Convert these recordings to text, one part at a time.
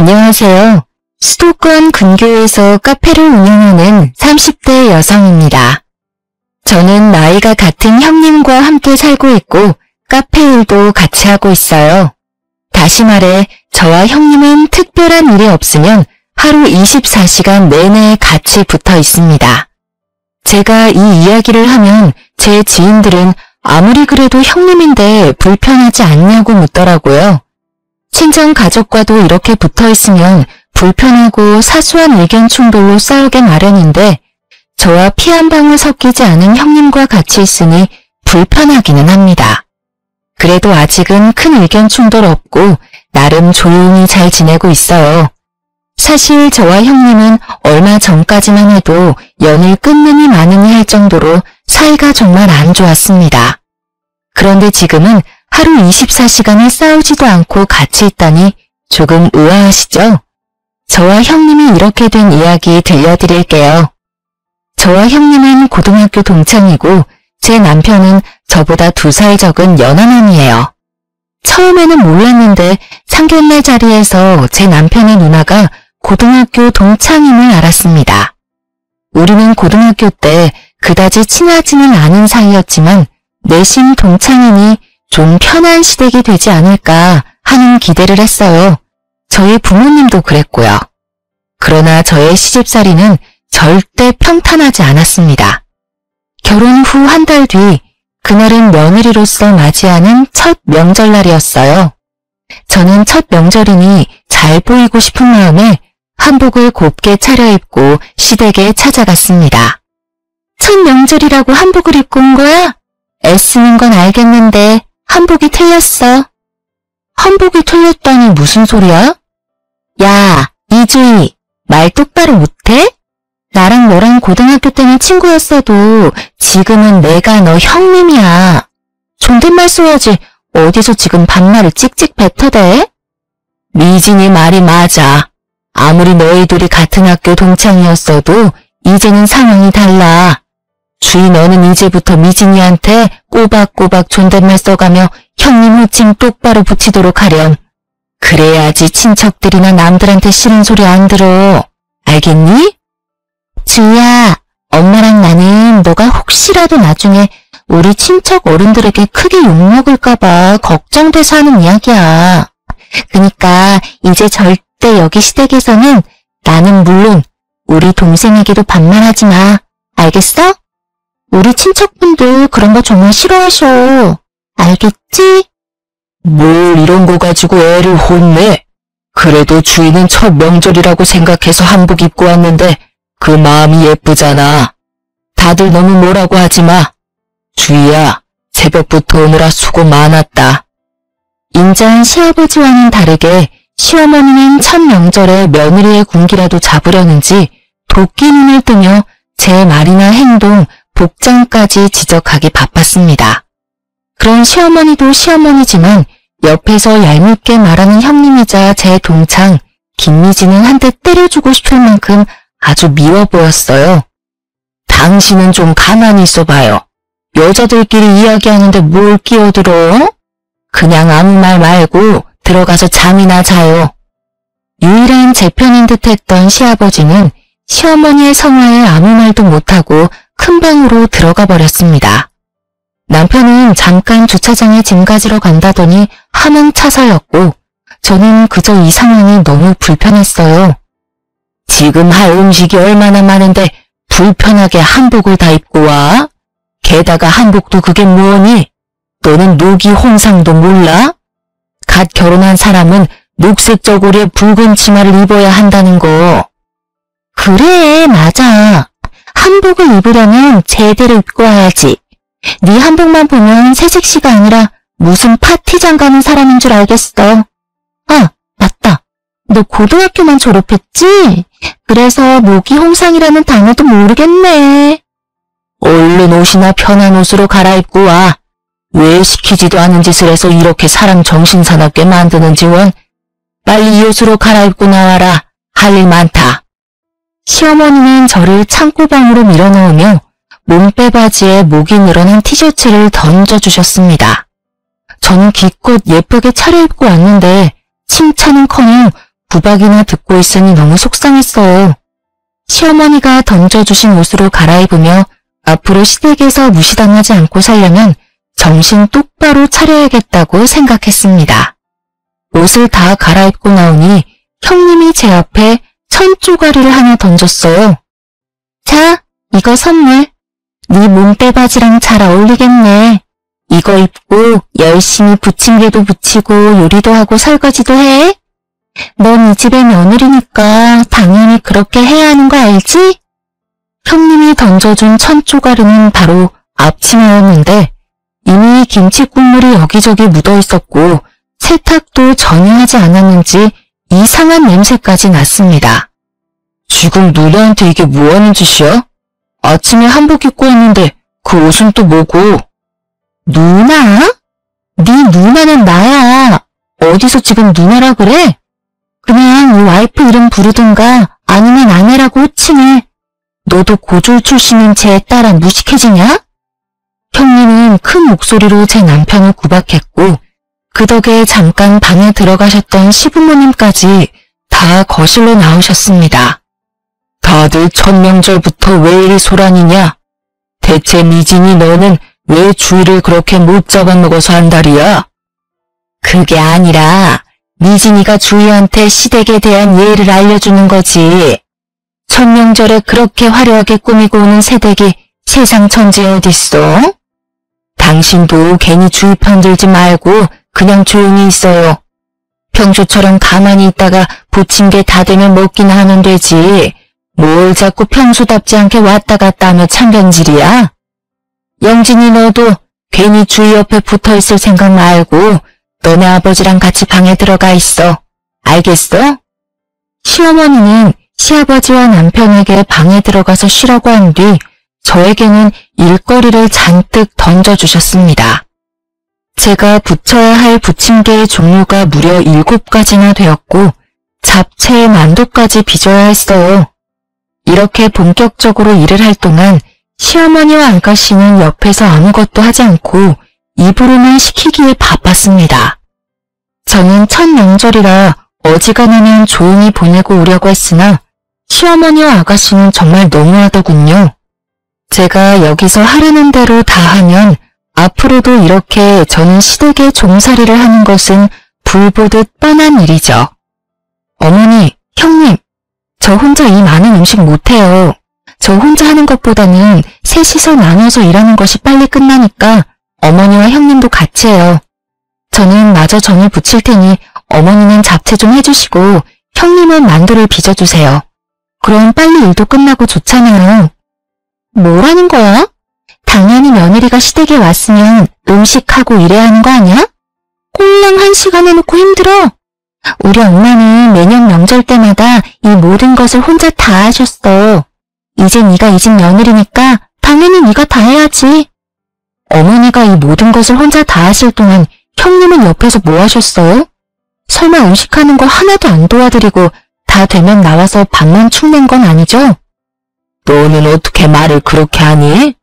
안녕하세요. 수도권 근교에서 카페를 운영하는 30대 여성입니다. 저는 나이가 같은 형님과 함께 살고 있고 카페 일도 같이 하고 있어요. 다시 말해 저와 형님은 특별한 일이 없으면 하루 24시간 내내 같이 붙어 있습니다. 제가 이 이야기를 하면 제 지인들은 아무리 그래도 형님인데 불편하지 않냐고 묻더라고요. 친정 가족과도 이렇게 붙어 있으면 불편하고 사소한 의견 충돌로 싸우게 마련인데 저와 피 한 방울 섞이지 않은 형님과 같이 있으니 불편하기는 합니다. 그래도 아직은 큰 의견 충돌 없고 나름 조용히 잘 지내고 있어요. 사실 저와 형님은 얼마 전까지만 해도 연을 끊느니 마느니 할 정도로 사이가 정말 안 좋았습니다. 그런데 지금은 하루 24시간을 싸우지도 않고 같이 있다니 조금 의아하시죠? 저와 형님이 이렇게 된 이야기 들려드릴게요. 저와 형님은 고등학교 동창이고 제 남편은 저보다 2살 적은 연하남이에요. 처음에는 몰랐는데 상견례 자리에서 제 남편의 누나가 고등학교 동창임을 알았습니다. 우리는 고등학교 때 그다지 친하지는 않은 사이였지만 내심 동창이니 좀 편한 시댁이 되지 않을까 하는 기대를 했어요. 저희 부모님도 그랬고요. 그러나 저의 시집살이는 절대 평탄하지 않았습니다. 결혼 후 한 달 뒤, 그날은 며느리로서 맞이하는 첫 명절날이었어요. 저는 첫 명절이니 잘 보이고 싶은 마음에 한복을 곱게 차려입고 시댁에 찾아갔습니다. 첫 명절이라고 한복을 입고 온 거야? 애쓰는 건 알겠는데 한복이 틀렸어. 한복이 틀렸다니 무슨 소리야? 야, 이주희, 말 똑바로 못해? 나랑 너랑 고등학교 때는 친구였어도 지금은 내가 너 형님이야. 존댓말 써야지 어디서 지금 반말을 찍찍 뱉어대? 미진이 말이 맞아. 아무리 너희들이 같은 학교 동창이었어도 이제는 상황이 달라. 주희 너는 이제부터 미진이한테 꼬박꼬박 존댓말 써가며 형님 호칭 똑바로 붙이도록 하렴. 그래야지 친척들이나 남들한테 싫은 소리 안 들어. 알겠니? 주희야, 엄마랑 나는 너가 혹시라도 나중에 우리 친척 어른들에게 크게 욕먹을까봐 걱정돼서 하는 이야기야. 그니까 이제 절대 여기 시댁에서는 나는 물론 우리 동생에게도 반말하지 마. 알겠어? 우리 친척분들 그런 거 정말 싫어하셔. 알겠지? 뭘 이런 거 가지고 애를 혼내? 그래도 주인은 첫 명절이라고 생각해서 한복 입고 왔는데 그 마음이 예쁘잖아. 다들 너무 뭐라고 하지 마. 주희야, 새벽부터 오느라 수고 많았다. 인자한 시아버지와는 다르게 시어머니는 첫 명절에 며느리의 군기라도 잡으려는지 도끼 눈을 뜨며 제 말이나 행동, 복장까지 지적하기 바빴습니다. 그런 시어머니도 시어머니지만 옆에서 얄밉게 말하는 형님이자 제 동창 김미진은 한 대 때려주고 싶을 만큼 아주 미워 보였어요. 당신은 좀 가만히 있어봐요. 여자들끼리 이야기하는데 뭘 끼어들어? 그냥 아무 말 말고 들어가서 잠이나 자요. 유일한 제 편인 듯 했던 시아버지는 시어머니의 성화에 아무 말도 못하고 큰 방으로 들어가 버렸습니다. 남편은 잠깐 주차장에 짐 가지러 간다더니 하망차사였고 저는 그저 이 상황이 너무 불편했어요. 지금 할 음식이 얼마나 많은데 불편하게 한복을 다 입고 와? 게다가 한복도 그게 뭐니? 너는 노기 홍상도 몰라? 갓 결혼한 사람은 녹색 저고리에 붉은 치마를 입어야 한다는 거. 그래, 맞아. 한복을 입으려면 제대로 입고 와야지. 네 한복만 보면 새색시가 아니라 무슨 파티장 가는 사람인 줄 알겠어. 아, 맞다. 너 고등학교만 졸업했지? 그래서 모기 홍상이라는 단어도 모르겠네. 얼른 옷이나 편한 옷으로 갈아입고 와. 왜 시키지도 않은 짓을 해서 이렇게 사람 정신 사납게 만드는지 원. 빨리 이 옷으로 갈아입고 나와라. 할 일 많다. 시어머니는 저를 창고방으로 밀어넣으며 몸빼바지에 목이 늘어난 티셔츠를 던져주셨습니다. 저는 기껏 예쁘게 차려입고 왔는데 칭찬은커녕 구박이나 듣고 있으니 너무 속상했어요. 시어머니가 던져주신 옷으로 갈아입으며 앞으로 시댁에서 무시당하지 않고 살려면 정신 똑바로 차려야겠다고 생각했습니다. 옷을 다 갈아입고 나오니 형님이 제 앞에 천조가리를 하나 던졌어요. 자, 이거 선물. 네 몸빼바지랑 잘 어울리겠네. 이거 입고 열심히 부침개도 부치고 요리도 하고 설거지도 해. 넌 이 집의 며느리니까 당연히 그렇게 해야 하는 거 알지? 형님이 던져준 천조가리는 바로 앞치마였는데 이미 김치 국물이 여기저기 묻어 있었고 세탁도 전혀 하지 않았는지 이상한 냄새까지 났습니다. 지금 누나한테 이게 뭐하는 짓이야? 아침에 한복 입고 왔는데 그 옷은 또 뭐고? 누나? 네 누나는 나야. 어디서 지금 누나라 그래? 그냥 이 와이프 이름 부르든가 아니면 아내라고 호칭해. 너도 고졸 출신인 제 딸아 무식해지냐? 형님은 큰 목소리로 제 남편을 구박했고 그 덕에 잠깐 방에 들어가셨던 시부모님까지 다 거실로 나오셨습니다. 다들 첫 명절부터 왜 이리 소란이냐? 대체 미진이 너는 왜 주의를 그렇게 못 잡아먹어서 한다리야? 그게 아니라 미진이가 주희한테 시댁에 대한 예의를 알려주는 거지. 첫 명절에 그렇게 화려하게 꾸미고 오는 새댁이 세상 천지에 어딨어? 당신도 괜히 주위 편들지 말고 그냥 조용히 있어요. 평소처럼 가만히 있다가 부침개 다 되면 먹기나 하면 되지. 뭘 자꾸 평소답지 않게 왔다 갔다 하며 참견질이야? 영진이 너도 괜히 주희 옆에 붙어있을 생각 말고 너네 아버지랑 같이 방에 들어가 있어. 알겠어? 시어머니는 시아버지와 남편에게 방에 들어가서 쉬라고 한 뒤 저에게는 일거리를 잔뜩 던져주셨습니다. 제가 부쳐야 할 부침개의 종류가 무려 7가지나 되었고 잡채에 만두까지 빚어야 했어요. 이렇게 본격적으로 일을 할 동안 시어머니와 아가씨는 옆에서 아무것도 하지 않고 입으로만 시키기에 바빴습니다. 저는 첫 명절이라 어지간하면 조용히 보내고 오려고 했으나 시어머니와 아가씨는 정말 너무하더군요. 제가 여기서 하라는 대로 다 하면 앞으로도 이렇게 저는 시댁의 종살이를 하는 것은 불보듯 뻔한 일이죠. 어머니, 형님, 저 혼자 이 많은 음식 못해요. 저 혼자 하는 것보다는 셋이서 나눠서 일하는 것이 빨리 끝나니까 어머니와 형님도 같이 해요. 저는 마저 전을 부칠 테니 어머니는 잡채 좀 해주시고 형님은 만두를 빚어주세요. 그럼 빨리 일도 끝나고 좋잖아요. 뭐라는 거야? 당연히 며느리가 시댁에 왔으면 음식하고 일해야 하는 거 아니야? 꼴랑 1시간 해놓고 힘들어. 우리 엄마는 매년 명절 때마다 이 모든 것을 혼자 다 하셨어. 이제 네가 이 집 며느리니까 당연히 네가 다 해야지. 어머니가 이 모든 것을 혼자 다 하실 동안 형님은 옆에서 뭐 하셨어요? 설마 음식하는 거 하나도 안 도와드리고 다 되면 나와서 밥만 축낸 건 아니죠? 너는 어떻게 말을 그렇게 하니?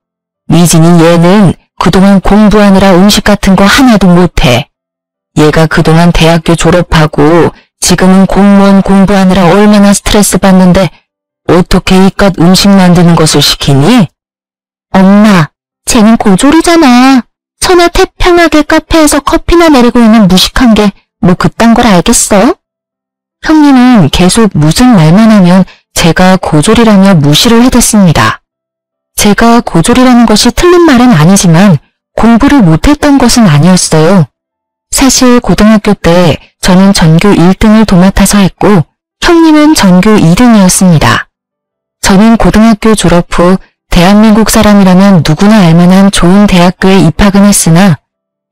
미진이 얘는 그동안 공부하느라 음식 같은 거 하나도 못해. 얘가 그동안 대학교 졸업하고 지금은 공무원 공부하느라 얼마나 스트레스 받는데 어떻게 이깟 음식 만드는 것을 시키니? 엄마, 쟤는 고졸이잖아. 천하태평하게 카페에서 커피나 내리고 있는 무식한 게 뭐 그딴 걸 알겠어? 형님은 계속 무슨 말만 하면 제가 고졸이라며 무시를 해댔습니다. 제가 고졸이라는 것이 틀린 말은 아니지만 공부를 못했던 것은 아니었어요. 사실 고등학교 때 저는 전교 1등을 도맡아서 했고 형님은 전교 2등이었습니다. 저는 고등학교 졸업 후 대한민국 사람이라면 누구나 알만한 좋은 대학교에 입학은 했으나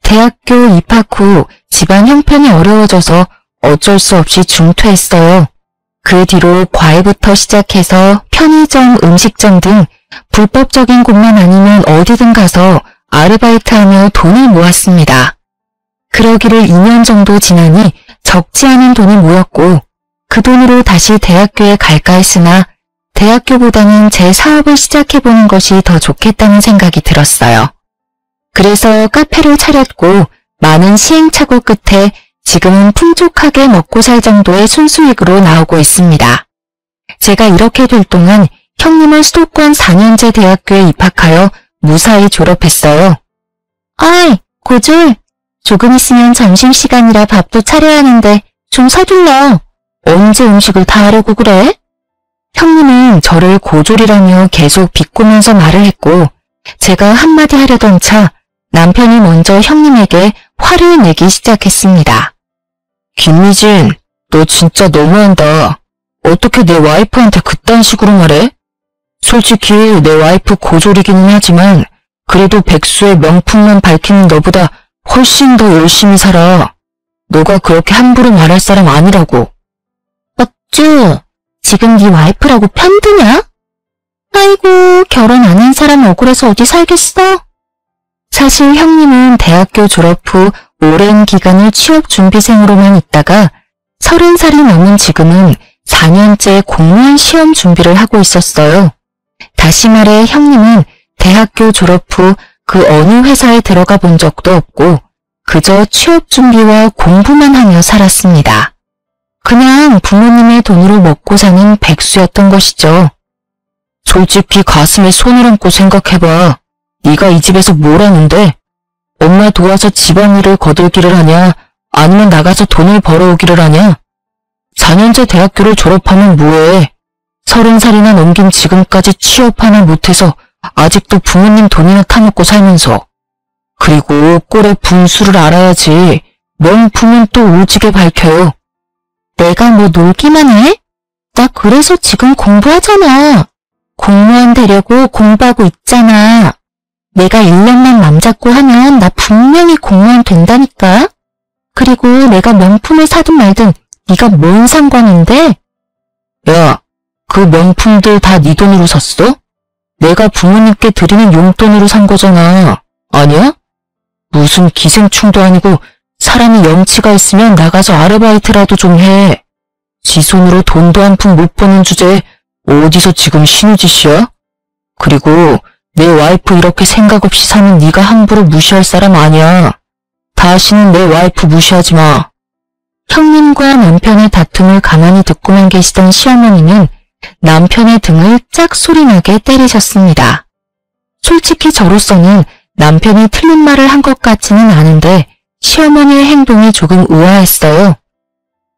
대학교 입학 후 집안 형편이 어려워져서 어쩔 수 없이 중퇴했어요. 그 뒤로 과외부터 시작해서 편의점, 음식점 등 불법적인 곳만 아니면 어디든 가서 아르바이트하며 돈을 모았습니다. 그러기를 2년 정도 지나니 적지 않은 돈이 모였고 그 돈으로 다시 대학교에 갈까 했으나 대학교보다는 제 사업을 시작해보는 것이 더 좋겠다는 생각이 들었어요. 그래서 카페를 차렸고 많은 시행착오 끝에 지금은 풍족하게 먹고 살 정도의 순수익으로 나오고 있습니다. 제가 이렇게 될 동안 형님은 수도권 4년제 대학교에 입학하여 무사히 졸업했어요. 아이, 고졸. 조금 있으면 점심시간이라 밥도 차려야 하는데 좀 서둘러. 언제 음식을 다 하려고 그래? 형님은 저를 고졸이라며 계속 비꼬면서 말을 했고 제가 한마디 하려던 차 남편이 먼저 형님에게 화를 내기 시작했습니다. 김미진, 너 진짜 너무한다. 어떻게 내 와이프한테 그딴 식으로 말해? 솔직히 내 와이프 고졸이기는 하지만 그래도 백수의 명품만 밝히는 너보다 훨씬 더 열심히 살아. 너가 그렇게 함부로 말할 사람 아니라고. 어쭈, 지금 네 와이프라고 편드냐? 아이고, 결혼 안 한 사람 억울해서 어디 살겠어? 사실 형님은 대학교 졸업 후 오랜 기간을 취업준비생으로만 있다가 30살이 넘은 지금은 4년째 공무원 시험 준비를 하고 있었어요. 다시 말해 형님은 대학교 졸업 후 그 어느 회사에 들어가 본 적도 없고 그저 취업 준비와 공부만 하며 살았습니다. 그냥 부모님의 돈으로 먹고 사는 백수였던 것이죠. 솔직히 가슴에 손을 얹고 생각해봐. 네가 이 집에서 뭘 하는데? 엄마 도와서 집안일을 거들기를 하냐? 아니면 나가서 돈을 벌어오기를 하냐? 4년제 대학교를 졸업하면 뭐해? 30살이나 넘긴 지금까지 취업 하나 못해서 아직도 부모님 돈이나 타먹고 살면서. 그리고 꼴의 분수를 알아야지. 명품은 또 오지게 밝혀요. 내가 뭐 놀기만 해? 나 그래서 지금 공부하잖아. 공무원 되려고 공부하고 있잖아. 내가 1년만 맘 잡고 하면 나 분명히 공무원 된다니까. 그리고 내가 명품을 사든 말든 네가 뭔 상관인데? 야, 그 명품들 다 네 돈으로 샀어? 내가 부모님께 드리는 용돈으로 산 거잖아. 아니야? 무슨 기생충도 아니고 사람이 염치가 있으면 나가서 아르바이트라도 좀 해. 지 손으로 돈도 한 푼 못 버는 주제에 어디서 지금 신우짓이야? 그리고 내 와이프 이렇게 생각 없이 사는 네가 함부로 무시할 사람 아니야. 다시는 내 와이프 무시하지 마. 형님과 남편의 다툼을 가만히 듣고만 계시던 시어머니는 남편의 등을 짝소리나게 때리셨습니다. 솔직히 저로서는 남편이 틀린 말을 한 것 같지는 않은데 시어머니의 행동이 조금 의아했어요.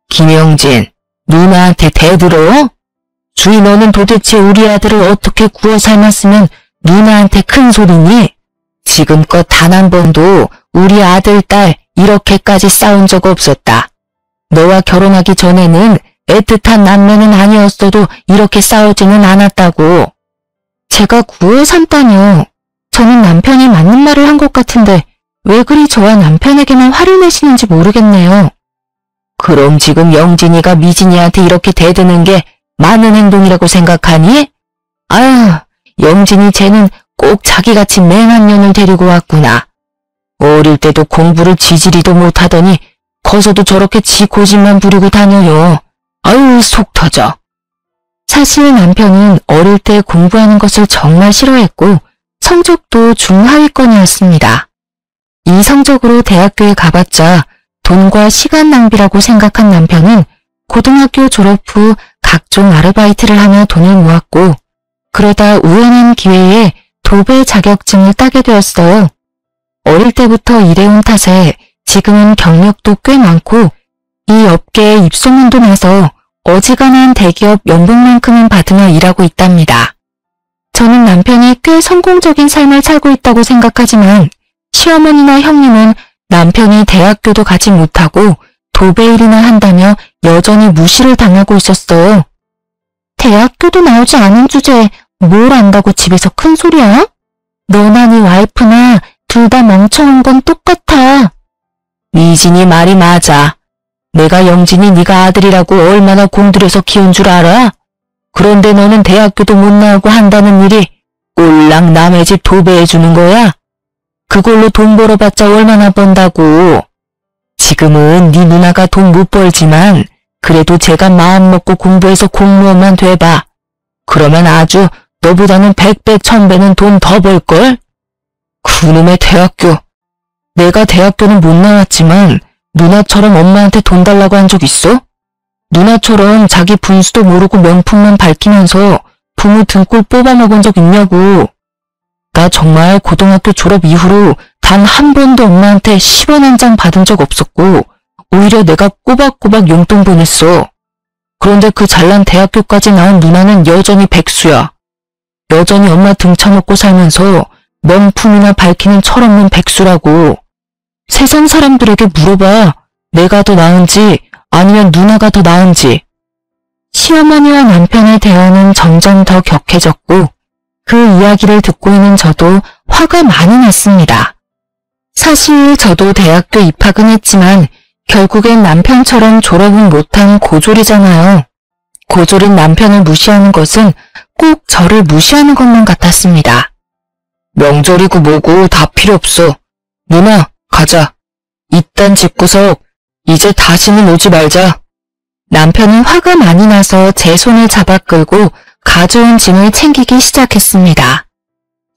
김영진, 누나한테 대들어? 주희 너는 도대체 우리 아들을 어떻게 구워 삶았으면 누나한테 큰 소리니? 지금껏 단 한 번도 우리 아들, 딸 이렇게까지 싸운 적 없었다. 너와 결혼하기 전에는 애틋한 남매는 아니었어도 이렇게 싸우지는 않았다고. 제가 구워 삶다뇨. 저는 남편이 맞는 말을 한 것 같은데 왜 그리 저와 남편에게만 화를 내시는지 모르겠네요. 그럼 지금 영진이가 미진이한테 이렇게 대드는 게 맞는 행동이라고 생각하니? 아유, 영진이 쟤는 꼭 자기같이 맹한 년을 데리고 왔구나. 어릴 때도 공부를 지지리도 못하더니 커서도 저렇게 지 고집만 부리고 다녀요. 아유, 속 터져. 사실 남편은 어릴 때 공부하는 것을 정말 싫어했고 성적도 중하위권이었습니다. 이 성적으로 대학교에 가봤자 돈과 시간 낭비라고 생각한 남편은 고등학교 졸업 후 각종 아르바이트를 하며 돈을 모았고 그러다 우연한 기회에 도배 자격증을 따게 되었어요. 어릴 때부터 일해온 탓에 지금은 경력도 꽤 많고 이 업계에 입소문도 나서 어지간한 대기업 연봉만큼은 받으며 일하고 있답니다. 저는 남편이 꽤 성공적인 삶을 살고 있다고 생각하지만 시어머니나 형님은 남편이 대학교도 가지 못하고 도배일이나 한다며 여전히 무시를 당하고 있었어요. 대학교도 나오지 않은 주제에 뭘 안다고 집에서 큰 소리야? 너나 네 와이프나 둘 다 멍청한 건 똑같아. 미진이 말이 맞아. 내가 영진이 네가 아들이라고 얼마나 공들여서 키운 줄 알아? 그런데 너는 대학교도 못 나오고 한다는 일이 꼴랑 남의 집 도배해주는 거야? 그걸로 돈 벌어봤자 얼마나 번다고. 지금은 네 누나가 돈 못 벌지만 그래도 제가 마음 먹고 공부해서 공무원만 돼봐. 그러면 아주 너보다는 100배, 1000배는 돈 더 벌걸? 그놈의 대학교. 내가 대학교는 못 나왔지만 누나처럼 엄마한테 돈 달라고 한 적 있어? 누나처럼 자기 분수도 모르고 명품만 밝히면서 부모 등골 뽑아먹은 적 있냐고. 나 정말 고등학교 졸업 이후로 단 한 번도 엄마한테 10원 한 장 받은 적 없었고 오히려 내가 꼬박꼬박 용돈 보냈어. 그런데 그 잘난 대학교까지 나온 누나는 여전히 백수야. 여전히 엄마 등쳐먹고 살면서 명품이나 밝히는 철없는 백수라고. 세상 사람들에게 물어봐. 내가 더 나은지 아니면 누나가 더 나은지. 시어머니와 남편의 대화는 점점 더 격해졌고 그 이야기를 듣고 있는 저도 화가 많이 났습니다. 사실 저도 대학교 입학은 했지만 결국엔 남편처럼 졸업은 못한 고졸이잖아요. 고졸인 남편을 무시하는 것은 꼭 저를 무시하는 것만 같았습니다. 명절이고 뭐고 다 필요 없어. 누나, 가자. 이딴 집구석 이제 다시는 오지 말자. 남편은 화가 많이 나서 제 손을 잡아 끌고 가져온 짐을 챙기기 시작했습니다.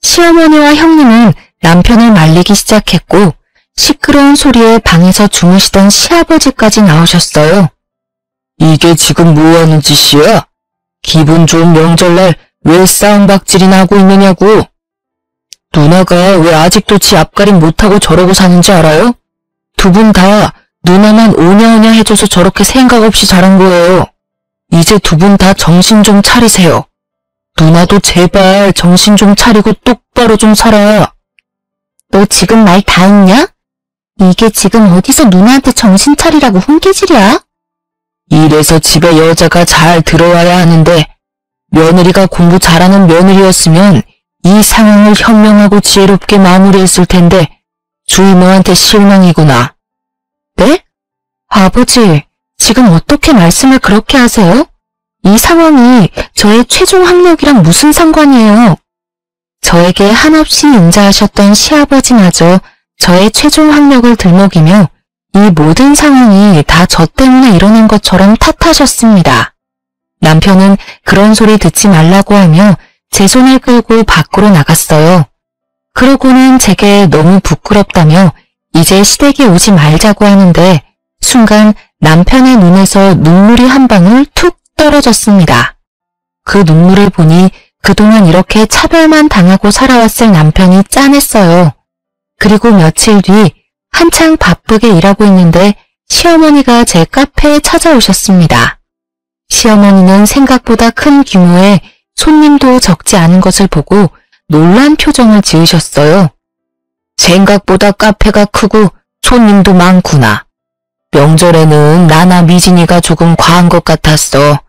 시어머니와 형님은 남편을 말리기 시작했고 시끄러운 소리에 방에서 주무시던 시아버지까지 나오셨어요. 이게 지금 뭐하는 짓이야? 기분 좋은 명절날 왜 싸움박질이나 하고 있느냐고. 누나가 왜 아직도 지 앞가림 못하고 저러고 사는지 알아요? 두 분 다 누나만 오냐오냐 해줘서 저렇게 생각 없이 자란 거예요. 이제 두 분 다 정신 좀 차리세요. 누나도 제발 정신 좀 차리고 똑바로 좀 살아. 너 지금 말 다 했냐? 이게 지금 어디서 누나한테 정신 차리라고 훈계질이야? 이래서 집에 여자가 잘 들어와야 하는데 며느리가 공부 잘하는 며느리였으면 이 상황을 현명하고 지혜롭게 마무리했을 텐데 주이모한테 실망이구나. 네? 아버지, 지금 어떻게 말씀을 그렇게 하세요? 이 상황이 저의 최종 학력이랑 무슨 상관이에요? 저에게 한없이 인자하셨던 시아버지마저 저의 최종 학력을 들먹이며 이 모든 상황이 다 저 때문에 일어난 것처럼 탓하셨습니다. 남편은 그런 소리 듣지 말라고 하며 제 손을 끌고 밖으로 나갔어요. 그러고는 제게 너무 부끄럽다며 이제 시댁에 오지 말자고 하는데 순간 남편의 눈에서 눈물이 한 방울 툭 떨어졌습니다. 그 눈물을 보니 그동안 이렇게 차별만 당하고 살아왔을 남편이 짠했어요. 그리고 며칠 뒤 한창 바쁘게 일하고 있는데 시어머니가 제 카페에 찾아오셨습니다. 시어머니는 생각보다 큰 규모의 손님도 적지 않은 것을 보고 놀란 표정을 지으셨어요. 생각보다 카페가 크고 손님도 많구나. 명절에는 나나 미진이가 조금 과한 것 같았어.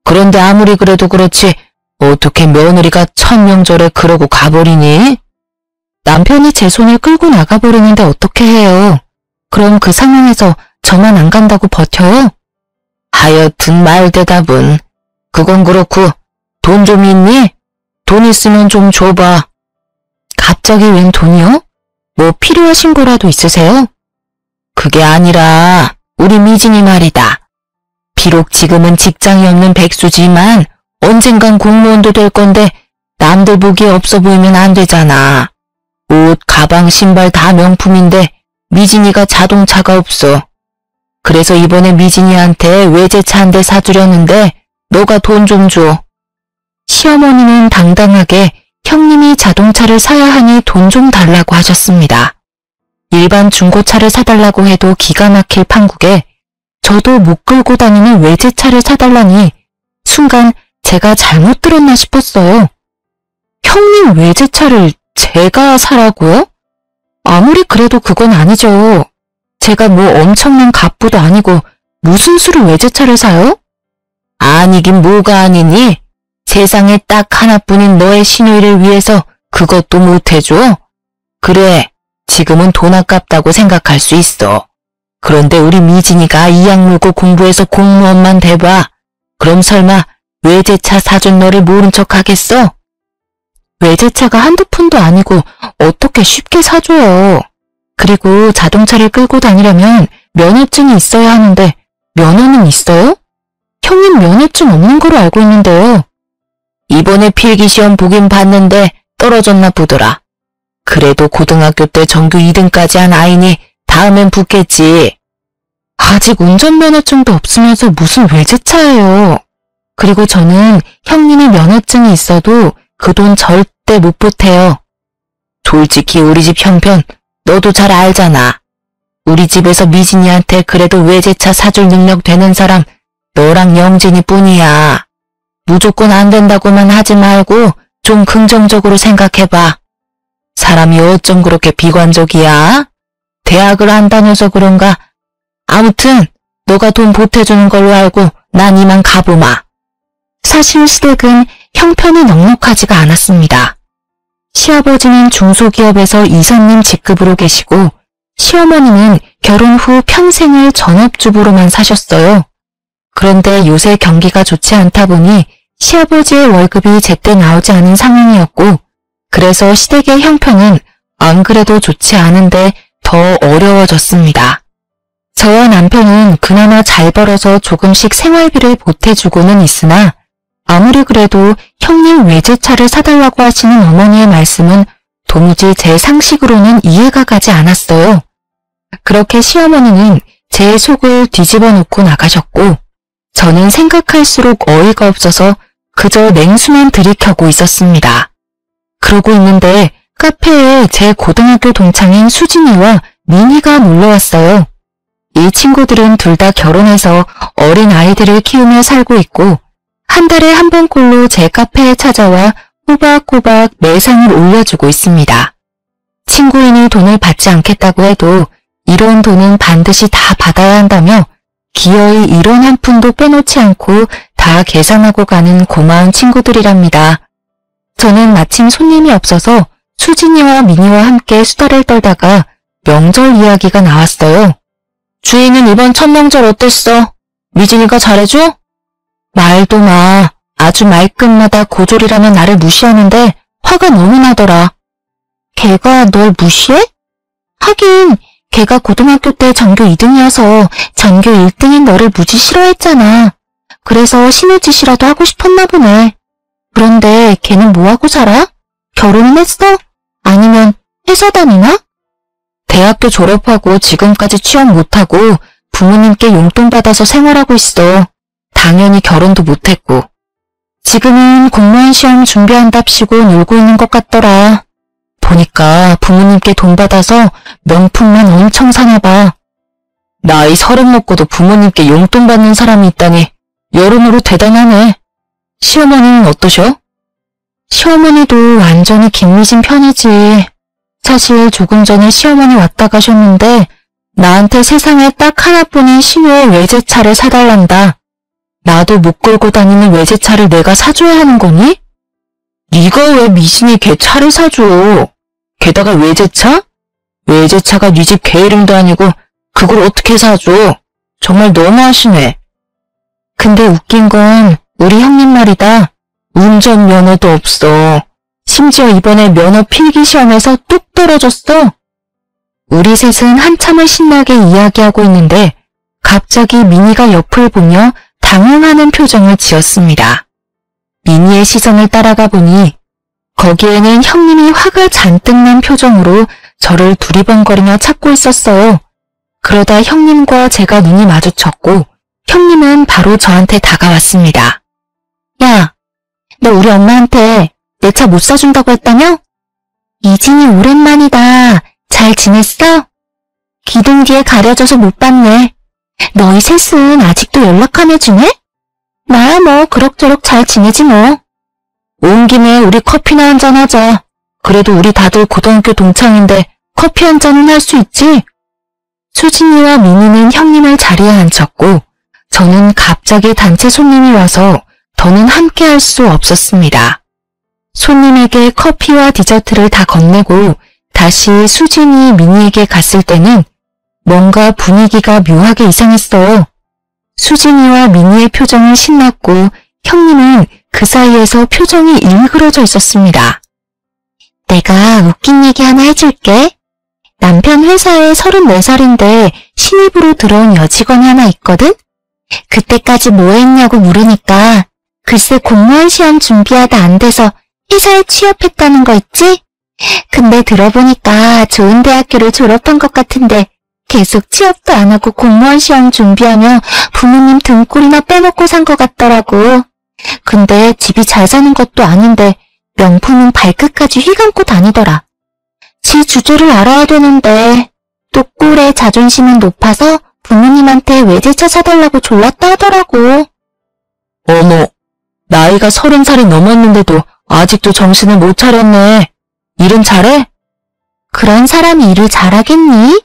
그런데 아무리 그래도 그렇지 어떻게 며느리가 첫 명절에 그러고 가버리니? 남편이 제 손을 끌고 나가버리는데 어떻게 해요? 그럼 그 상황에서 저만 안 간다고 버텨요? 하여튼 말 대답은. 그건 그렇고 돈 좀 있니? 돈 있으면 좀 줘봐. 갑자기 웬 돈이요? 뭐 필요하신 거라도 있으세요? 그게 아니라 우리 미진이 말이다. 비록 지금은 직장이 없는 백수지만 언젠간 공무원도 될 건데 남들 보기에 없어 보이면 안 되잖아. 옷, 가방, 신발 다 명품인데 미진이가 자동차가 없어. 그래서 이번에 미진이한테 외제차 한 대 사주려는데 너가 돈 좀 줘. 시어머니는 당당하게 형님이 자동차를 사야 하니 돈 좀 달라고 하셨습니다. 일반 중고차를 사달라고 해도 기가 막힐 판국에 저도 못 끌고 다니는 외제차를 사달라니 순간 제가 잘못 들었나 싶었어요. 형님 외제차를 제가 사라고요? 아무리 그래도 그건 아니죠. 제가 뭐 엄청난 갑부도 아니고 무슨 수로 외제차를 사요? 아니긴 뭐가 아니니? 세상에 딱 하나뿐인 너의 시누이를 위해서 그것도 못 해줘? 그래, 지금은 돈 아깝다고 생각할 수 있어. 그런데 우리 미진이가 이악 물고 공부해서 공무원만 돼봐. 그럼 설마 외제차 사준 너를 모른 척 하겠어? 외제차가 한두 푼도 아니고 어떻게 쉽게 사줘요. 그리고 자동차를 끌고 다니려면 면허증이 있어야 하는데 면허는 있어요? 형님 면허증 없는 거로 알고 있는데요. 이번에 필기시험 보긴 봤는데 떨어졌나 보더라. 그래도 고등학교 때 전교 2등까지 한 아이니 다음엔 붙겠지. 아직 운전면허증도 없으면서 무슨 외제차예요. 그리고 저는 형님이 면허증이 있어도 그 돈 절대 못 보태요. 솔직히 우리 집 형편 너도 잘 알잖아. 우리 집에서 미진이한테 그래도 외제차 사줄 능력 되는 사람 너랑 영진이 뿐이야. 무조건 안 된다고만 하지 말고 좀 긍정적으로 생각해봐. 사람이 어쩜 그렇게 비관적이야? 대학을 안 다녀서 그런가? 아무튼 너가 돈 보태주는 걸로 알고 난 이만 가보마. 사실 시댁은 형편이 넉넉하지가 않았습니다. 시아버지는 중소기업에서 이사님 직급으로 계시고 시어머니는 결혼 후 평생을 전업주부로만 사셨어요. 그런데 요새 경기가 좋지 않다 보니 시아버지의 월급이 제때 나오지 않은 상황이었고 그래서 시댁의 형편은 안 그래도 좋지 않은데 더 어려워졌습니다. 저와 남편은 그나마 잘 벌어서 조금씩 생활비를 보태주고는 있으나 아무리 그래도 형님 외제차를 사달라고 하시는 어머니의 말씀은 도무지 제 상식으로는 이해가 가지 않았어요. 그렇게 시어머니는 제 속을 뒤집어 놓고 나가셨고 저는 생각할수록 어이가 없어서 그저 냉수만 들이켜고 있었습니다. 그러고 있는데 카페에 제 고등학교 동창인 수진이와 민희가 놀러왔어요. 이 친구들은 둘 다 결혼해서 어린 아이들을 키우며 살고 있고 한 달에 한 번꼴로 제 카페에 찾아와 꼬박꼬박 매상을 올려주고 있습니다. 친구인이 돈을 받지 않겠다고 해도 이런 돈은 반드시 다 받아야 한다며 기어이 1원 한 푼도 빼놓지 않고 다 계산하고 가는 고마운 친구들이랍니다. 저는 마침 손님이 없어서 수진이와 민희와 함께 수다를 떨다가 명절 이야기가 나왔어요. 주인은 이번 첫 명절 어땠어? 미진이가 잘해줘? 말도 마. 아주 말끝마다 고졸이라면 나를 무시하는데 화가 너무 나더라. 걔가 널 무시해? 하긴 걔가 고등학교 때 전교 2등이어서 전교 1등인 너를 무지 싫어했잖아. 그래서 신우짓이라도 하고 싶었나 보네. 그런데 걔는 뭐하고 살아? 결혼은 했어? 아니면 회사 다니나? 대학교 졸업하고 지금까지 취업 못하고 부모님께 용돈 받아서 생활하고 있어. 당연히 결혼도 못했고. 지금은 공무원 시험 준비한답시고 놀고 있는 것 같더라. 보니까 부모님께 돈 받아서 명품만 엄청 사나 봐. 나이 30 먹고도 부모님께 용돈 받는 사람이 있다니 여러모로 대단하네. 시어머니는 어떠셔? 시어머니도 완전히 김미진 편이지. 사실 조금 전에 시어머니 왔다 가셨는데 나한테 세상에 딱 하나뿐인 신우의 외제차를 사달란다. 나도 못 끌고 다니는 외제차를 내가 사줘야 하는 거니? 네가 왜 미진이 걔 차를 사줘? 게다가 외제차? 외제차가 네 집 개 이름도 아니고 그걸 어떻게 사줘? 정말 너무하시네. 근데 웃긴 건 우리 형님 말이다. 운전면허도 없어. 심지어 이번에 면허 필기 시험에서 뚝 떨어졌어. 우리 셋은 한참을 신나게 이야기하고 있는데 갑자기 민희가 옆을 보며 당황하는 표정을 지었습니다. 민희의 시선을 따라가 보니 거기에는 형님이 화가 잔뜩 난 표정으로 저를 두리번거리며 찾고 있었어요. 그러다 형님과 제가 눈이 마주쳤고 형님은 바로 저한테 다가왔습니다. 야, 너 우리 엄마한테 내 차 못 사준다고 했다며? 이진이 오랜만이다. 잘 지냈어? 기둥 뒤에 가려져서 못 봤네. 너희 셋은 아직도 연락하며 지내? 나야 뭐 그럭저럭 잘 지내지 뭐. 온 김에 우리 커피나 한잔 하자. 그래도 우리 다들 고등학교 동창인데 커피 한 잔은 할 수 있지? 수진이와 민희는 형님을 자리에 앉혔고 저는 갑자기 단체 손님이 와서 더는 함께 할 수 없었습니다. 손님에게 커피와 디저트를 다 건네고 다시 수진이 민희에게 갔을 때는 뭔가 분위기가 묘하게 이상했어요. 수진이와 민희의 표정은 신났고 형님은 그 사이에서 표정이 일그러져 있었습니다. 내가 웃긴 얘기 하나 해줄게. 남편 회사에 34살인데 신입으로 들어온 여직원이 하나 있거든? 그때까지 뭐 했냐고 물으니까 글쎄 공무원 시험 준비하다 안 돼서 회사에 취업했다는 거 있지? 근데 들어보니까 좋은 대학교를 졸업한 것 같은데 계속 취업도 안 하고 공무원 시험 준비하며 부모님 등골이나 빼먹고 산 것 같더라고. 근데 집이 잘 사는 것도 아닌데 명품은 발끝까지 휘감고 다니더라. 지 주제를 알아야 되는데 또 꼴의 자존심은 높아서 부모님한테 외제차 사달라고 졸랐다 하더라고. 어머, 나이가 30살이 넘었는데도 아직도 정신을 못 차렸네. 일은 잘해? 그런 사람이 일을 잘하겠니?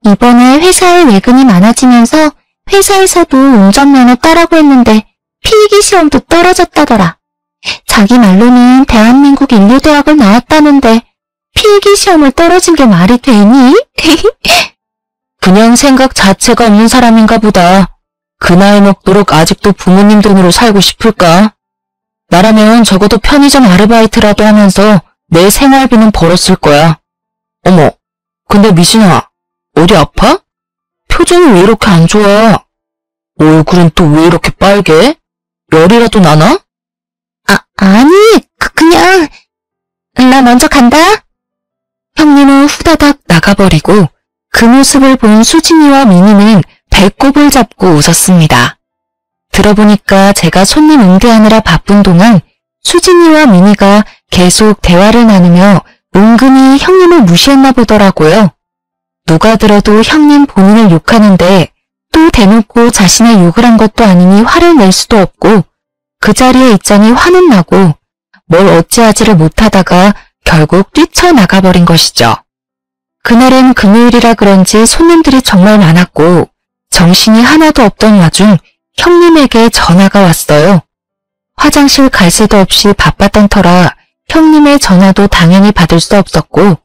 이번에 회사에 외근이 많아지면서 회사에서도 운전면허 따라고 했는데 필기시험도 떨어졌다더라. 자기 말로는 대한민국 인류대학을 나왔다는데 필기시험을 떨어진 게 말이 되니? 그냥 생각 자체가 없는 사람인가 보다. 그 나이 먹도록 아직도 부모님 돈으로 살고 싶을까? 나라면 적어도 편의점 아르바이트라도 하면서 내 생활비는 벌었을 거야. 어머, 근데 미신아, 어디 아파? 표정이 왜 이렇게 안 좋아? 얼굴은 또 왜 이렇게 빨개? 열이라도 나나? 아니, 그냥 나 먼저 간다. 형님은 후다닥 나가버리고 그 모습을 본 수진이와 미니는 배꼽을 잡고 웃었습니다. 들어보니까 제가 손님 응대하느라 바쁜 동안 수진이와 미니가 계속 대화를 나누며 은근히 형님을 무시했나 보더라고요. 누가 들어도 형님 본인을 욕하는데 또 대놓고 자신의 욕을 한 것도 아니니 화를 낼 수도 없고 그 자리에 있자니 화는 나고 뭘 어찌하지를 못하다가 결국 뛰쳐나가버린 것이죠. 그날은 금요일이라 그런지 손님들이 정말 많았고 정신이 하나도 없던 와중 형님에게 전화가 왔어요. 화장실 갈 새도 없이 바빴던 터라 형님의 전화도 당연히 받을 수 없었고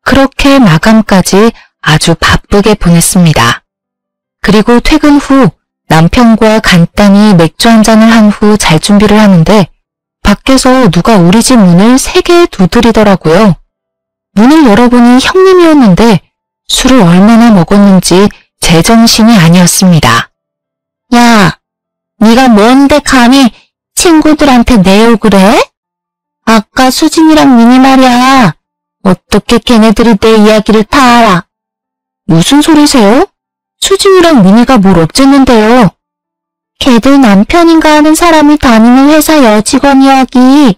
그렇게 마감까지 아주 바쁘게 보냈습니다. 그리고 퇴근 후 남편과 간단히 맥주 한잔을 한 후 잘 준비를 하는데 밖에서 누가 우리 집 문을 3개 두드리더라고요. 문을 열어보니 형님이었는데 술을 얼마나 먹었는지 제정신이 아니었습니다. 야, 네가 뭔데 감히 친구들한테 내 욕을 해? 아까 수진이랑 미니 말이야. 어떻게 걔네들이 내 이야기를 다 알아? 무슨 소리세요? 수진이랑 미니가 뭘 어쨌는데요? 걔들 남편인가 하는 사람이 다니는 회사 여직원 이야기,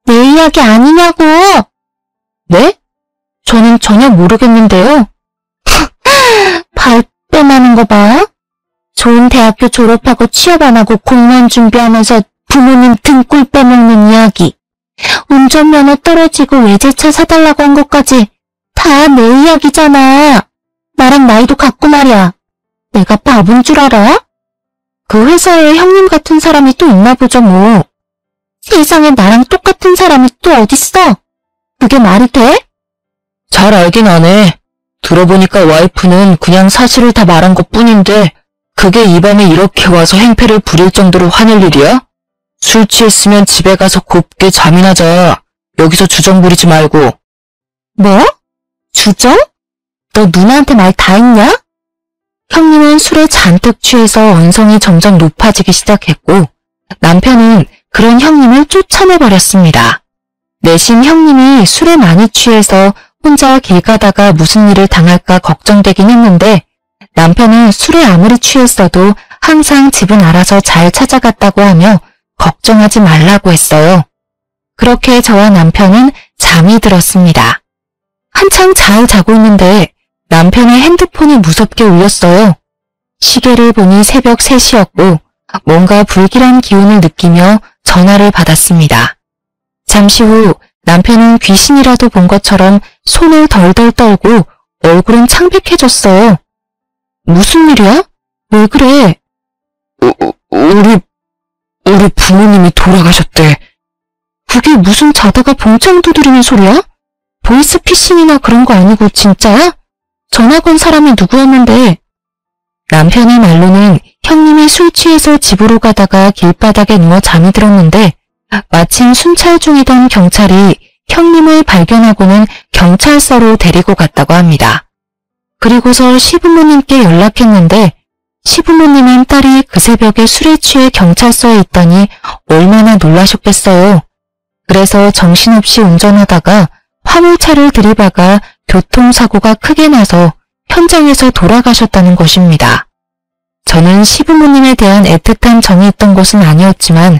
내 이야기 아니냐고. 네? 저는 전혀 모르겠는데요. 발뺌하는 거 봐. 좋은 대학교 졸업하고 취업 안 하고 공무원 준비하면서 부모님 등골 빼먹는 이야기. 운전면허 떨어지고 외제차 사달라고 한 것까지 다 내 이야기잖아. 나랑 나이도 같고 말이야. 내가 바본 줄 알아? 그 회사에 형님 같은 사람이 또 있나 보죠 뭐. 세상에 나랑 똑같은 사람이 또 어딨어? 그게 말이 돼? 잘 알긴 하네. 들어보니까 와이프는 그냥 사실을 다 말한 것뿐인데 그게 이 밤에 이렇게 와서 행패를 부릴 정도로 화낼 일이야? 술 취했으면 집에 가서 곱게 잠이나 자. 여기서 주정 부리지 말고. 뭐? 주정? 너 누나한테 말 다 했냐? 형님은 술에 잔뜩 취해서 언성이 점점 높아지기 시작했고 남편은 그런 형님을 쫓아내버렸습니다. 내심 형님이 술에 많이 취해서 혼자 길 가다가 무슨 일을 당할까 걱정되긴 했는데 남편은 술에 아무리 취했어도 항상 집은 알아서 잘 찾아갔다고 하며 걱정하지 말라고 했어요. 그렇게 저와 남편은 잠이 들었습니다. 한창 잘 자고 있는데 남편의 핸드폰이 무섭게 울렸어요. 시계를 보니 새벽 3시였고 뭔가 불길한 기운을 느끼며 전화를 받았습니다. 잠시 후 남편은 귀신이라도 본 것처럼 손을 덜덜 떨고 얼굴은 창백해졌어요. 무슨 일이야? 왜 그래? 우리 부모님이 돌아가셨대. 그게 무슨 자다가 봉창 두드리는 소리야? 보이스피싱이나 그런 거 아니고 진짜야? 전화 건 사람이 누구였는데? 남편의 말로는 형님이 술 취해서 집으로 가다가 길바닥에 누워 잠이 들었는데 마침 순찰 중이던 경찰이 형님을 발견하고는 경찰서로 데리고 갔다고 합니다. 그리고서 시부모님께 연락했는데 시부모님은 딸이 그 새벽에 술에 취해 경찰서에 있다니 얼마나 놀라셨겠어요. 그래서 정신없이 운전하다가 화물차를 들이박아 교통사고가 크게 나서 현장에서 돌아가셨다는 것입니다. 저는 시부모님에 대한 애틋한 정이 있던 것은 아니었지만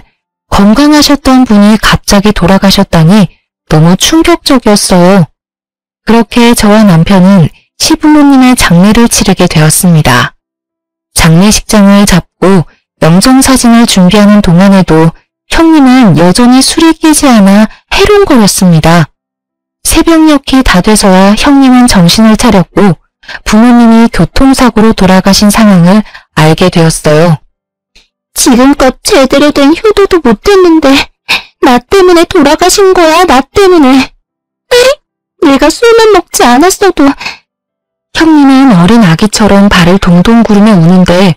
건강하셨던 분이 갑자기 돌아가셨다니 너무 충격적이었어요. 그렇게 저와 남편은 시부모님의 장례를 치르게 되었습니다. 장례식장을 잡고 영정사진을 준비하는 동안에도 형님은 여전히 술이 끼지 않아 해롱거렸습니다. 새벽녘이 다 돼서야 형님은 정신을 차렸고 부모님이 교통사고로 돌아가신 상황을 알게 되었어요. 지금껏 제대로 된 효도도 못했는데 나 때문에 돌아가신 거야, 나 때문에. 내가 술만 먹지 않았어도. 형님은 어린 아기처럼 발을 동동 구르며 우는데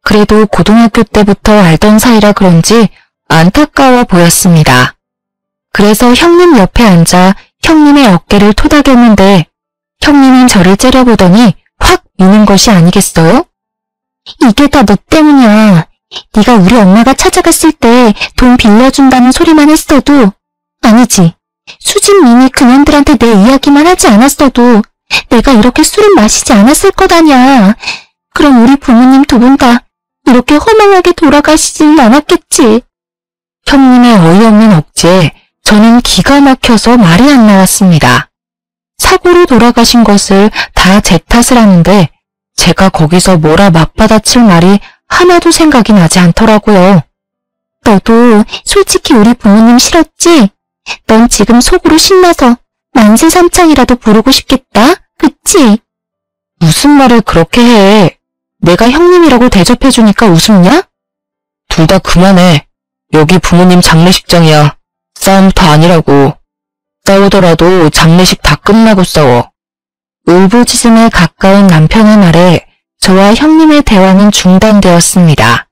그래도 고등학교 때부터 알던 사이라 그런지 안타까워 보였습니다. 그래서 형님 옆에 앉아 형님의 어깨를 토닥였는데 형님은 저를 째려보더니 확 미는 것이 아니겠어요? 이게 다 너 때문이야. 네가 우리 엄마가 찾아갔을 때 돈 빌려준다는 소리만 했어도, 아니지, 수진, 미미 그년들한테 내 이야기만 하지 않았어도 내가 이렇게 술은 마시지 않았을 거다냐. 그럼 우리 부모님 두 분 다 이렇게 허망하게 돌아가시진 않았겠지. 형님의 어이없는 억지에 저는 기가 막혀서 말이 안 나왔습니다. 사고로 돌아가신 것을 다 제 탓을 하는데 제가 거기서 뭐라 맞받아칠 말이 하나도 생각이 나지 않더라고요. 너도 솔직히 우리 부모님 싫었지? 넌 지금 속으로 신나서 만세삼창이라도 부르고 싶겠다, 그치? 무슨 말을 그렇게 해. 내가 형님이라고 대접해주니까 웃음냐? 둘 다 그만해. 여기 부모님 장례식장이야. 싸움터 아니라고. 싸우더라도 장례식 다 끝나고 싸워. 울부짖음에 가까운 남편의 말에 저와 형님의 대화는 중단되었습니다.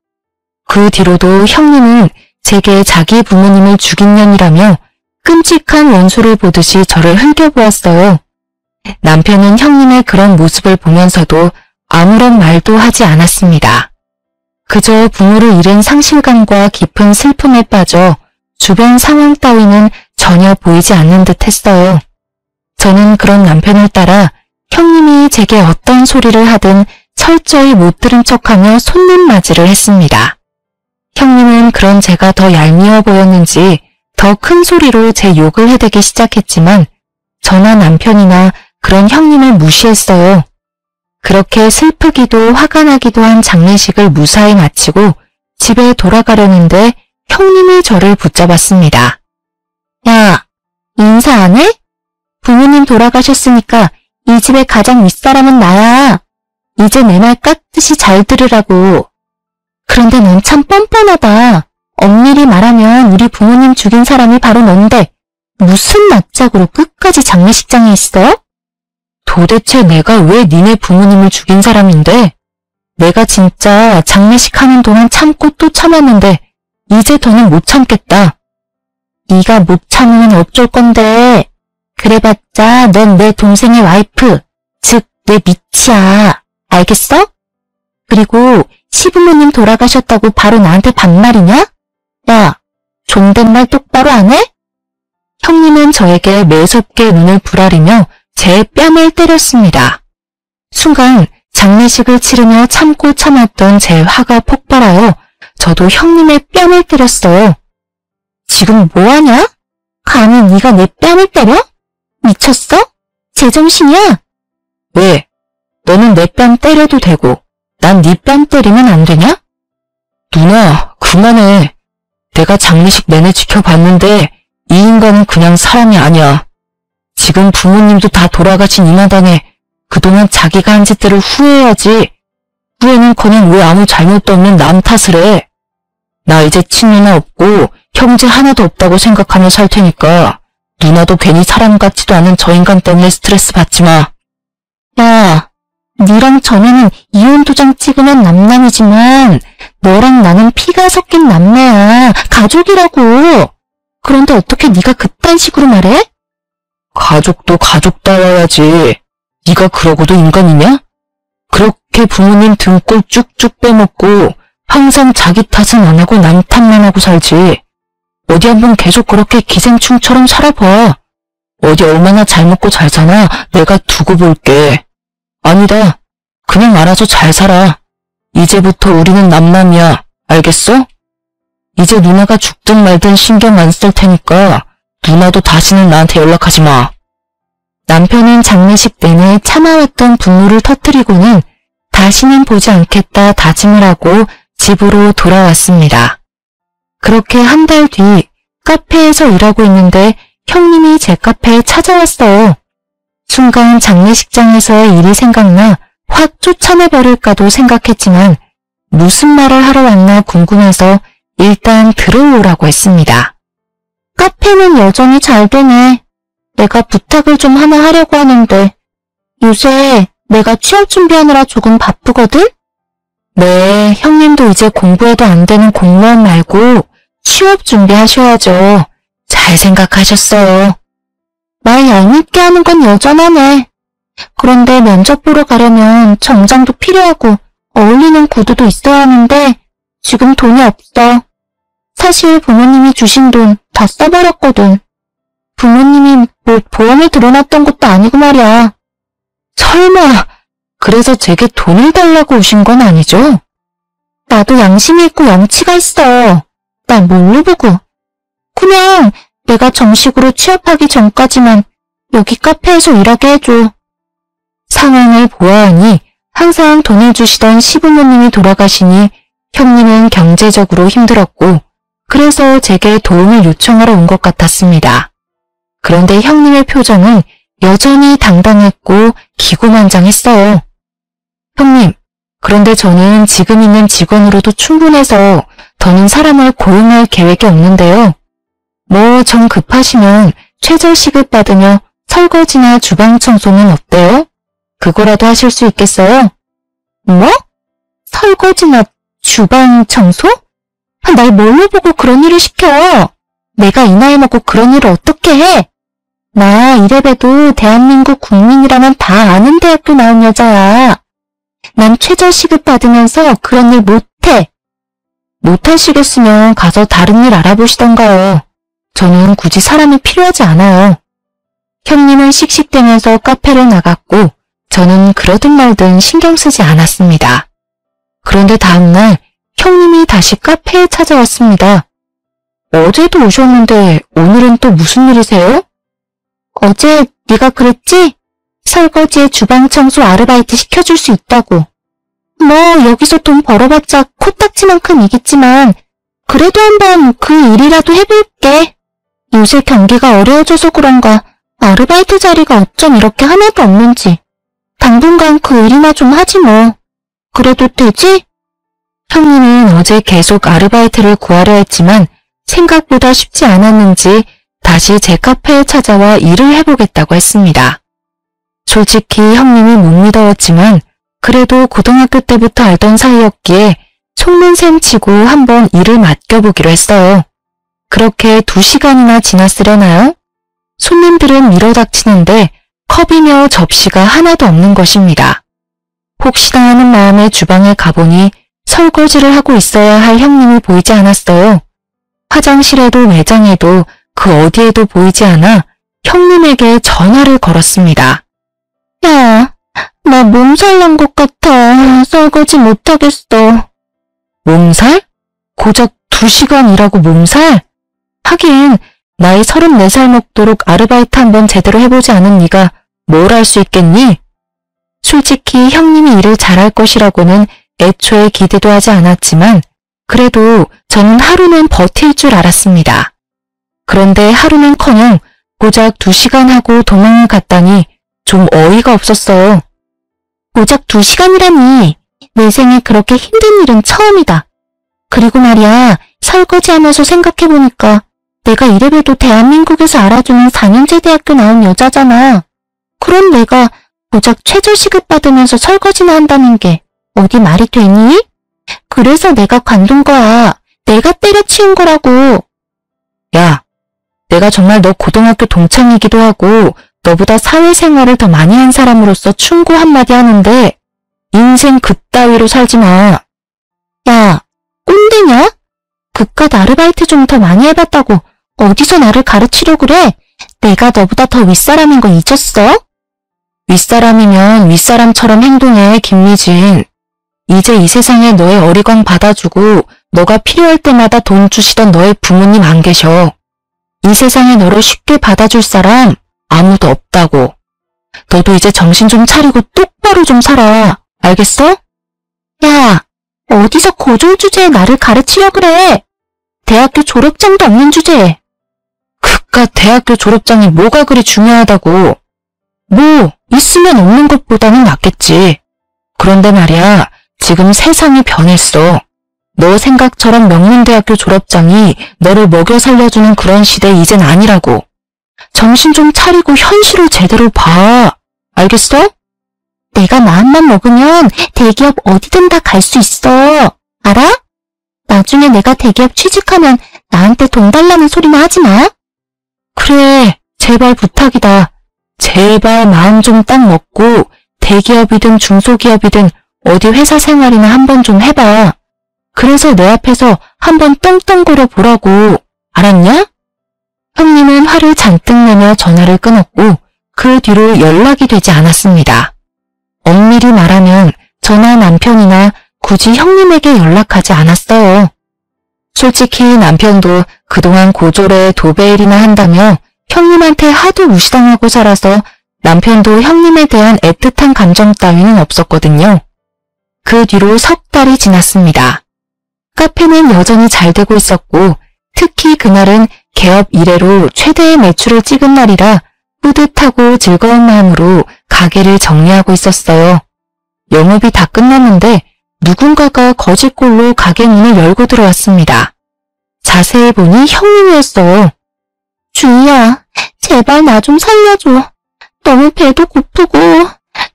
그 뒤로도 형님은 제게 자기 부모님을 죽인 년이라며 끔찍한 원수를 보듯이 저를 흘겨보았어요. 남편은 형님의 그런 모습을 보면서도 아무런 말도 하지 않았습니다. 그저 부모를 잃은 상실감과 깊은 슬픔에 빠져 주변 상황 따위는 전혀 보이지 않는 듯 했어요. 저는 그런 남편을 따라 형님이 제게 어떤 소리를 하든 철저히 못 들은 척하며 손님 맞이를 했습니다. 형님은 그런 제가 더 얄미워 보였는지 더 큰 소리로 제 욕을 해대기 시작했지만 저나 남편이나 그런 형님을 무시했어요. 그렇게 슬프기도 화가 나기도 한 장례식을 무사히 마치고 집에 돌아가려는데 형님이 저를 붙잡았습니다. 야, 인사 안 해? 부모님 돌아가셨으니까 이 집의 가장 윗사람은 나야. 이제 내 말 깍듯이 잘 들으라고. 그런데 넌 참 뻔뻔하다. 엄밀히 말하면 우리 부모님 죽인 사람이 바로 넌데 무슨 낯짝으로 끝까지 장례식장에 있어? 도대체 내가 왜 니네 부모님을 죽인 사람인데? 내가 진짜 장례식 하는 동안 참고 또 참았는데 이제 더는 못 참겠다. 네가 못 참으면 어쩔 건데. 그래봤자 넌 내 동생의 와이프, 즉 내 미치야. 알겠어? 그리고 시부모님 돌아가셨다고 바로 나한테 반말이냐? 야, 존댓말 똑바로 안 해? 형님은 저에게 매섭게 눈을 부라리며 제 뺨을 때렸습니다. 순간 장례식을 치르며 참고 참았던 제 화가 폭발하여 저도 형님의 뺨을 때렸어요. 지금 뭐하냐? 감히 네가 내 뺨을 때려? 미쳤어? 제정신이야? 왜? 너는 내 뺨 때려도 되고 난 네 뺨 때리면 안 되냐? 누나, 그만해. 내가 장례식 내내 지켜봤는데 이 인간은 그냥 사람이 아니야. 지금 부모님도 다 돌아가신 이 마당에 그동안 자기가 한 짓들을 후회해야지. 후회는커녕 왜 아무 잘못도 없는 남 탓을 해. 나 이제 친누나 없고 형제 하나도 없다고 생각하며 살 테니까 누나도 괜히 사람 같지도 않은 저 인간 때문에 스트레스 받지 마. 야, 니랑 전에는 이혼 도장 찍으면 남남이지만 너랑 나는 피가 섞인 남매야. 가족이라고. 그런데 어떻게 네가 그딴 식으로 말해? 가족도 가족다워야지. 네가 그러고도 인간이냐? 그렇게 부모님 등골 쭉쭉 빼먹고 항상 자기 탓은 안 하고 남 탓만 하고 살지. 어디 한번 계속 그렇게 기생충처럼 살아봐. 어디 얼마나 잘 먹고 잘 사나 내가 두고 볼게. 아니다. 그냥 알아서 잘 살아. 이제부터 우리는 남남이야. 알겠어? 이제 누나가 죽든 말든 신경 안 쓸 테니까 누나도 다시는 나한테 연락하지 마. 남편은 장례식 내내 참아왔던 분노를 터뜨리고는 다시는 보지 않겠다 다짐을 하고 집으로 돌아왔습니다. 그렇게 한 달 뒤 카페에서 일하고 있는데 형님이 제 카페에 찾아왔어요. 순간 장례식장에서의 일이 생각나 확 쫓아내버릴까도 생각했지만 무슨 말을 하러 왔나 궁금해서 일단 들어오라고 했습니다. 카페는 여전히 잘 되네. 내가 부탁을 좀 하나 하려고 하는데 요새 내가 취업 준비하느라 조금 바쁘거든? 네, 형님도 이제 공부해도 안 되는 공무원 말고 취업 준비하셔야죠. 잘 생각하셨어요. 말 얄밉게 하는 건 여전하네. 그런데 면접 보러 가려면 정장도 필요하고 어울리는 구두도 있어야 하는데 지금 돈이 없어. 사실 부모님이 주신 돈 다 써버렸거든. 부모님이 뭐 보험에 들어놨던 것도 아니고 말이야. 설마 그래서 제게 돈을 달라고 오신 건 아니죠? 나도 양심이 있고 염치가 있어. 날 뭘로 보고. 그냥 내가 정식으로 취업하기 전까지만 여기 카페에서 일하게 해줘. 상황을 보아하니 항상 돈을 주시던 시부모님이 돌아가시니 형님은 경제적으로 힘들었고 그래서 제게 도움을 요청하러 온 것 같았습니다. 그런데 형님의 표정은 여전히 당당했고 기고만장했어요. 형님, 그런데 저는 지금 있는 직원으로도 충분해서 더는 사람을 고용할 계획이 없는데요. 뭐 정 급하시면 최저 시급 받으며 설거지나 주방 청소는 어때요? 그거라도 하실 수 있겠어요? 뭐? 설거지나 주방 청소? 날 뭘로 보고 그런 일을 시켜? 내가 이 나이 먹고 그런 일을 어떻게 해? 나 이래봬도 대한민국 국민이라면 다 아는 대학교 나온 여자야. 난 최저 시급 받으면서 그런 일 못해. 못하시겠으면 가서 다른 일 알아보시던가요. 저는 굳이 사람이 필요하지 않아요. 형님은 씩씩대면서 카페를 나갔고 저는 그러든 말든 신경 쓰지 않았습니다. 그런데 다음날 형님이 다시 카페에 찾아왔습니다. 어제도 오셨는데 오늘은 또 무슨 일이세요? 어제 네가 그랬지? 설거지에 주방 청소 아르바이트 시켜줄 수 있다고. 뭐 여기서 돈 벌어봤자 코딱지만큼이겠지만 그래도 한번 그 일이라도 해볼게. 요새 경기가 어려워져서 그런가 아르바이트 자리가 어쩜 이렇게 하나도 없는지. 당분간 그 일이나 좀 하지 뭐. 그래도 되지? 형님은 어제 계속 아르바이트를 구하려 했지만 생각보다 쉽지 않았는지 다시 제 카페에 찾아와 일을 해보겠다고 했습니다. 솔직히 형님이 못 믿어왔지만 그래도 고등학교 때부터 알던 사이였기에 속는 셈 치고 한번 일을 맡겨보기로 했어요. 그렇게 2시간이나 지났으려나요? 손님들은 밀어닥치는데 컵이며 접시가 하나도 없는 것입니다. 혹시나 하는 마음에 주방에 가보니 설거지를 하고 있어야 할 형님이 보이지 않았어요. 화장실에도 매장에도 그 어디에도 보이지 않아 형님에게 전화를 걸었습니다. 야, 나 몸살 난 것 같아. 설거지 못하겠어. 몸살? 고작 2시간 일하고 몸살? 하긴 나이 34살 먹도록 아르바이트 한번 제대로 해보지 않은 네가 뭘 할 수 있겠니? 솔직히 형님이 일을 잘할 것이라고는 애초에 기대도 하지 않았지만 그래도 저는 하루는 버틸 줄 알았습니다. 그런데 하루는커녕 고작 2시간 하고 도망을 갔다니 좀 어이가 없었어요. 고작 2시간이라니 내 생에 그렇게 힘든 일은 처음이다. 그리고 말이야 설거지하면서 생각해보니까 내가 이래봬도 대한민국에서 알아주는 4년제 대학교 나온 여자잖아. 그럼 내가 고작 최저시급 받으면서 설거지나 한다는 게 어디 말이 되니? 그래서 내가 관둔 거야. 내가 때려치운 거라고. 야, 내가 정말 너 고등학교 동창이기도 하고 너보다 사회생활을 더 많이 한 사람으로서 충고 한마디 하는데 인생 그따위로 살지 마. 야, 꼰대냐? 그깟 아르바이트 좀 더 많이 해봤다고 어디서 나를 가르치려 그래? 내가 너보다 더 윗사람인 거 잊었어? 윗사람이면 윗사람처럼 행동해, 김미진. 이제 이 세상에 너의 어리광 받아주고 너가 필요할 때마다 돈 주시던 너의 부모님 안 계셔. 이 세상에 너를 쉽게 받아줄 사람 아무도 없다고. 너도 이제 정신 좀 차리고 똑바로 좀 살아. 알겠어? 야, 어디서 고졸 주제에 나를 가르치려 그래. 대학교 졸업장도 없는 주제에. 그깟 대학교 졸업장이 뭐가 그리 중요하다고. 뭐 있으면 없는 것보다는 낫겠지. 그런데 말이야, 지금 세상이 변했어. 너 생각처럼 명문대학교 졸업장이 너를 먹여 살려주는 그런 시대 이젠 아니라고. 정신 좀 차리고 현실을 제대로 봐. 알겠어? 내가 마음만 먹으면 대기업 어디든 다 갈 수 있어. 알아? 나중에 내가 대기업 취직하면 나한테 돈 달라는 소리나 하지 마. 그래, 제발 부탁이다. 제발 마음 좀 딱 먹고 대기업이든 중소기업이든 어디 회사 생활이나 한번 좀 해봐. 그래서 내 앞에서 한번 떵떵거려 보라고. 알았냐? 형님은 화를 잔뜩 내며 전화를 끊었고 그 뒤로 연락이 되지 않았습니다. 엄밀히 말하면 저나 남편이나 굳이 형님에게 연락하지 않았어요. 솔직히 남편도 그동안 고졸에 도배일이나 한다며 형님한테 하도 무시당하고 살아서 남편도 형님에 대한 애틋한 감정 따위는 없었거든요. 그 뒤로 석 달이 지났습니다. 카페는 여전히 잘 되고 있었고 특히 그날은 개업 이래로 최대의 매출을 찍은 날이라 뿌듯하고 즐거운 마음으로 가게를 정리하고 있었어요. 영업이 다 끝났는데 누군가가 거짓골로 가게 문을 열고 들어왔습니다. 자세히 보니 형님이었어요. 주희야, 제발 나 좀 살려줘. 너무 배도 고프고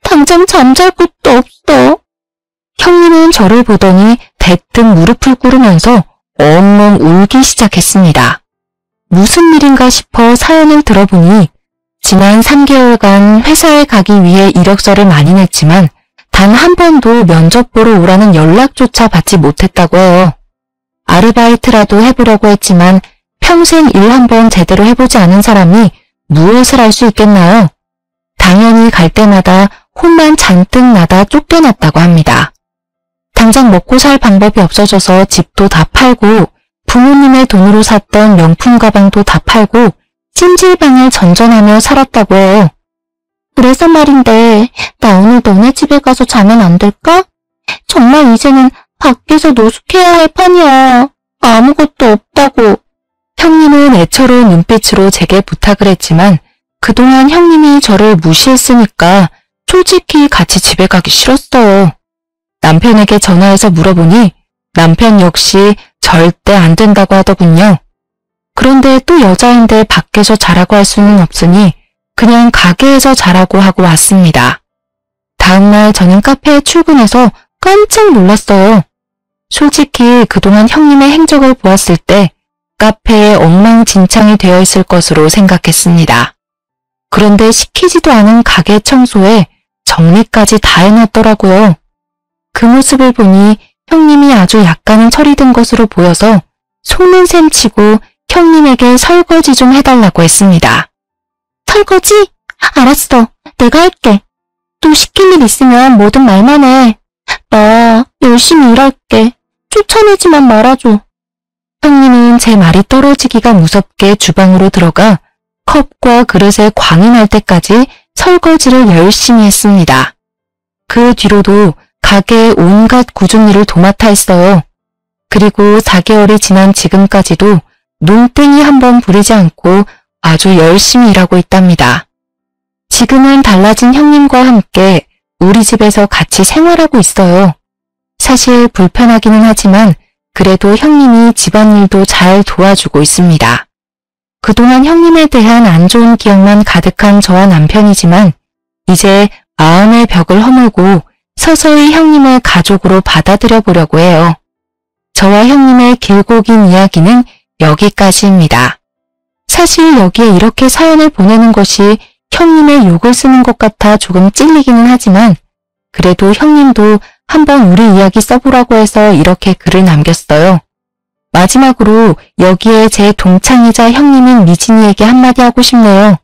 당장 잠잘 곳도 없어. 형님은 저를 보더니 대뜸 무릎을 꿇으면서 엉엉 울기 시작했습니다. 무슨 일인가 싶어 사연을 들어보니 지난 3개월간 회사에 가기 위해 이력서를 많이 냈지만 단 한 번도 면접 보러 오라는 연락조차 받지 못했다고 해요. 아르바이트라도 해보려고 했지만 평생 일 한 번 제대로 해보지 않은 사람이 무엇을 할 수 있겠나요? 당연히 갈 때마다 혼만 잔뜩 나다 쫓겨났다고 합니다. 당장 먹고 살 방법이 없어져서 집도 다 팔고 부모님의 돈으로 샀던 명품 가방도 다 팔고 찜질방을 전전하며 살았다고 해요. 그래서 말인데 나 오늘 너네 집에 가서 자면 안 될까? 정말 이제는 밖에서 노숙해야 할 판이야. 아무것도 없다고. 형님은 애처로운 눈빛으로 제게 부탁을 했지만 그동안 형님이 저를 무시했으니까 솔직히 같이 집에 가기 싫었어요. 남편에게 전화해서 물어보니 남편 역시 절대 안 된다고 하더군요. 그런데 또 여자인데 밖에서 자라고 할 수는 없으니 그냥 가게에서 자라고 하고 왔습니다. 다음날 저는 카페에 출근해서 깜짝 놀랐어요. 솔직히 그동안 형님의 행적을 보았을 때 카페에 엉망진창이 되어 있을 것으로 생각했습니다. 그런데 시키지도 않은 가게 청소에 정리까지 다 해놨더라고요. 그 모습을 보니 형님이 아주 약간은 철이 든 것으로 보여서 속는 셈 치고 형님에게 설거지 좀 해달라고 했습니다. 설거지? 알았어. 내가 할게. 또 시킬 일 있으면 뭐든 말만 해. 나 열심히 일할게. 쫓아내지만 말아줘. 형님은 제 말이 떨어지기가 무섭게 주방으로 들어가 컵과 그릇에 광이 날 때까지 설거지를 열심히 했습니다. 그 뒤로도 가게의 온갖 굳은 일을 도맡아 했어요. 그리고 4개월이 지난 지금까지도 눈땡이 한번 부리지 않고 아주 열심히 일하고 있답니다. 지금은 달라진 형님과 함께 우리 집에서 같이 생활하고 있어요. 사실 불편하기는 하지만 그래도 형님이 집안일도 잘 도와주고 있습니다. 그동안 형님에 대한 안 좋은 기억만 가득한 저와 남편이지만 이제 마음의 벽을 허물고 서서히 형님을 가족으로 받아들여 보려고 해요. 저와 형님의 길고 긴 이야기는 여기까지입니다. 사실 여기에 이렇게 사연을 보내는 것이 형님의 욕을 쓰는 것 같아 조금 찔리기는 하지만 그래도 형님도 한번 우리 이야기 써보라고 해서 이렇게 글을 남겼어요. 마지막으로 여기에 제 동창이자 형님인 미진이에게 한마디 하고 싶네요.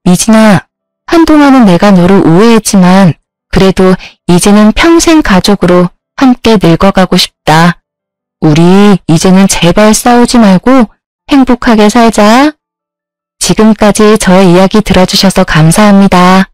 미진아, 한동안은 내가 너를 오해했지만 그래도 이제는 평생 가족으로 함께 늙어가고 싶다. 우리 이제는 제발 싸우지 말고 행복하게 살자. 지금까지 저의 이야기 들어주셔서 감사합니다.